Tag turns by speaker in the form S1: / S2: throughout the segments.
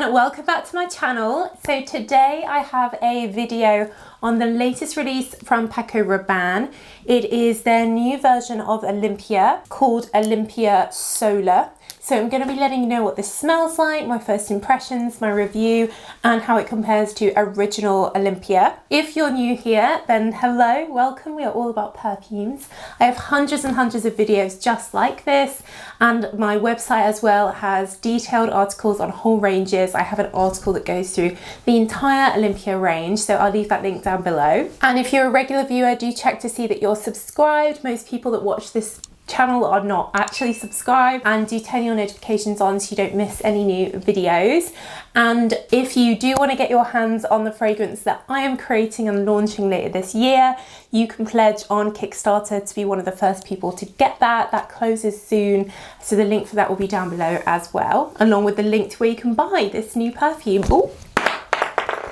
S1: everyone, welcome back to my channel. So today I have a video on the latest release from PACO Rabanne. It is their new version of Olympea called Olympea Solar. So I'm going to be letting you know what this smells like, my first impressions, my review, and how it compares to original Olympea. If you're new here, then hello, welcome. We are all about perfumes. I have hundreds and hundreds of videos just like this, and my website as well has detailed articles on whole ranges. I have an article that goes through the entire Olympea range, so I'll leave that link down below. And if you're a regular viewer, do check to see that you're subscribed. Most people that watch this channel are not actually subscribed, and do turn your notifications on so you don't miss any new videos. And if you do want to get your hands on the fragrance that I am creating and launching later this year, you can pledge on Kickstarter to be one of the first people to get that. That closes soon, so the link for that will be down below as well, along with the link to where you can buy this new perfume. Oh,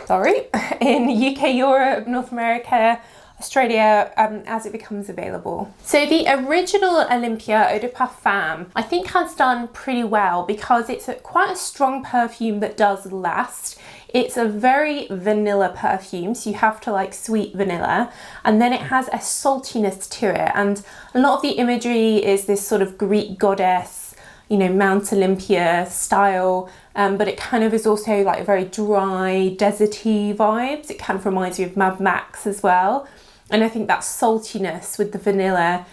S1: sorry, in UK, Europe, North America, Australia, as it becomes available. So the original Olympea Eau de Parfum I think has done pretty well because it's quite a strong perfume that does last. It's a very vanilla perfume, so you have to like sweet vanilla, and then it has a saltiness to it, and a lot of the imagery is this sort of Greek goddess, you know, Mount Olympia style, but it kind of is also like a very dry, deserty vibes. It kind of reminds me of Mad Max as well. And I think that saltiness with the vanilla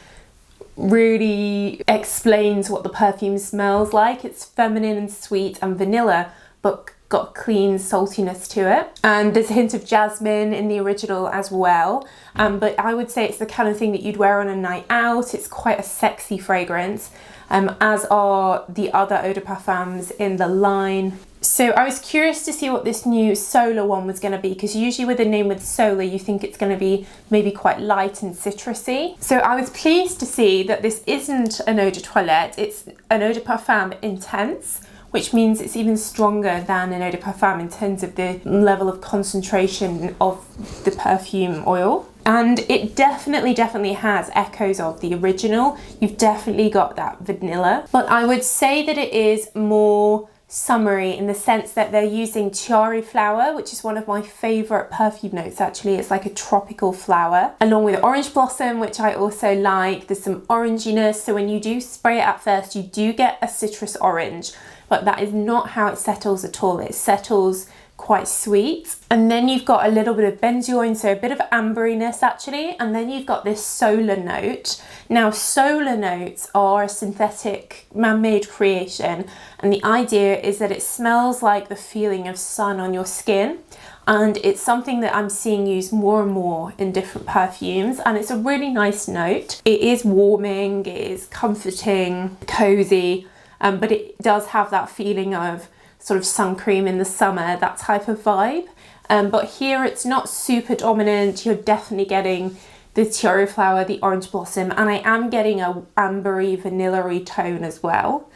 S1: really explains what the perfume smells like. It's feminine and sweet and vanilla, but got clean saltiness to it. And there's a hint of jasmine in the original as well. But I would say it's the kind of thing that you'd wear on a night out. It's quite a sexy fragrance, as are the other eau de parfums in the line. So I was curious to see what this new Solar one was going to be, because usually with a name with Solar you think it's going to be maybe quite light and citrusy. So I was pleased to see that this isn't an eau de toilette, it's an eau de parfum intense, which means it's even stronger than an eau de parfum in terms of the level of concentration of the perfume oil. And it definitely has echoes of the original. You've definitely got that vanilla, but I would say that it is more summery in the sense that they're using cherry flower, which is one of my favorite perfume notes actually. It's like a tropical flower, along with orange blossom, which I also like. There's some oranginess, so when you do spray it at first you do get a citrus orange, but that is not how it settles at all. It settles quite sweet, and then you've got a little bit of benzoin, so a bit of amberiness actually, and then you've got this solar note. Now solar notes are a synthetic man-made creation, and the idea is that it smells like the feeling of sun on your skin, and it's something that I'm seeing used more and more in different perfumes, and it's a really nice note. It is warming, it is comforting, cozy, but it does have that feeling of sort of sun cream in the summer, that type of vibe. But here it's not super dominant. You're definitely getting the cherry flower, the orange blossom, and I am getting a ambery, vanilla-y tone as well.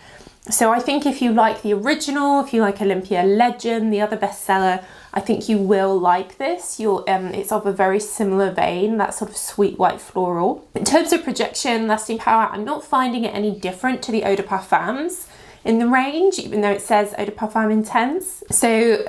S1: So I think if you like the original, if you like Olympea Legend, the other bestseller, I think you will like this. It's of a very similar vein, that sort of sweet white floral. In terms of projection, lasting power, I'm not finding it any different to the eau de parfums in the range, even though it says eau de parfum intense. So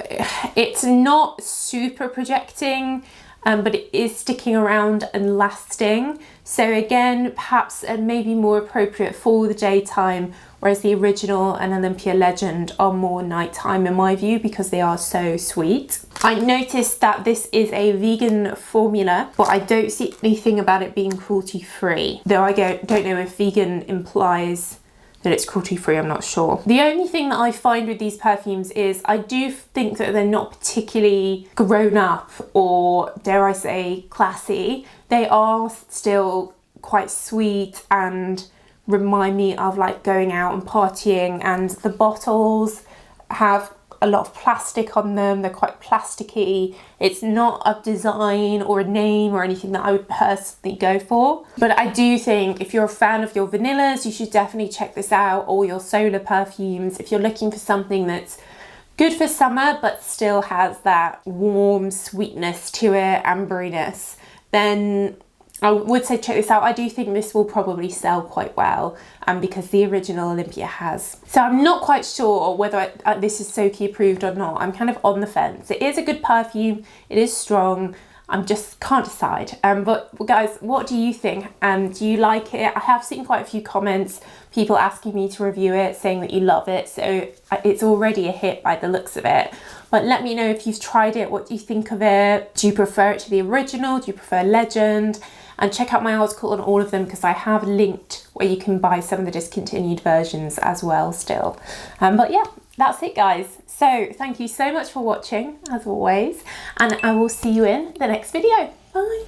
S1: it's not super projecting, but it is sticking around and lasting. So again, perhaps maybe more appropriate for the daytime, whereas the original and Olympea Legend are more nighttime in my view, because they are so sweet. I noticed that this is a vegan formula, but I don't see anything about it being cruelty-free, though I don't know if vegan implies that it's cruelty-free, I'm not sure. The only thing that I find with these perfumes is I do think that they're not particularly grown up, or dare I say classy. They are still quite sweet and remind me of like going out and partying, and the bottles have a lot of plastic on them. They're quite plasticky. It's not a design or a name or anything that I would personally go for. But I do think if you're a fan of your vanillas, you should definitely check this out, or your solar perfumes. If you're looking for something that's good for summer but still has that warm sweetness to it, amberiness, then I would say check this out. I do think this will probably sell quite well because the original Olympea has. So I'm not quite sure whether this is Soki approved or not. I'm kind of on the fence. It is a good perfume. It is strong. I'm just can't decide. But guys, what do you think? Do you like it? I have seen quite a few comments, people asking me to review it, saying that you love it. So it's already a hit by the looks of it. But let me know if you've tried it. What do you think of it? Do you prefer it to the original? Do you prefer Legend? And check out my article on all of them because I have linked where you can buy some of the discontinued versions as well still. But yeah, that's it guys. So thank you so much for watching as always, and I will see you in the next video. Bye.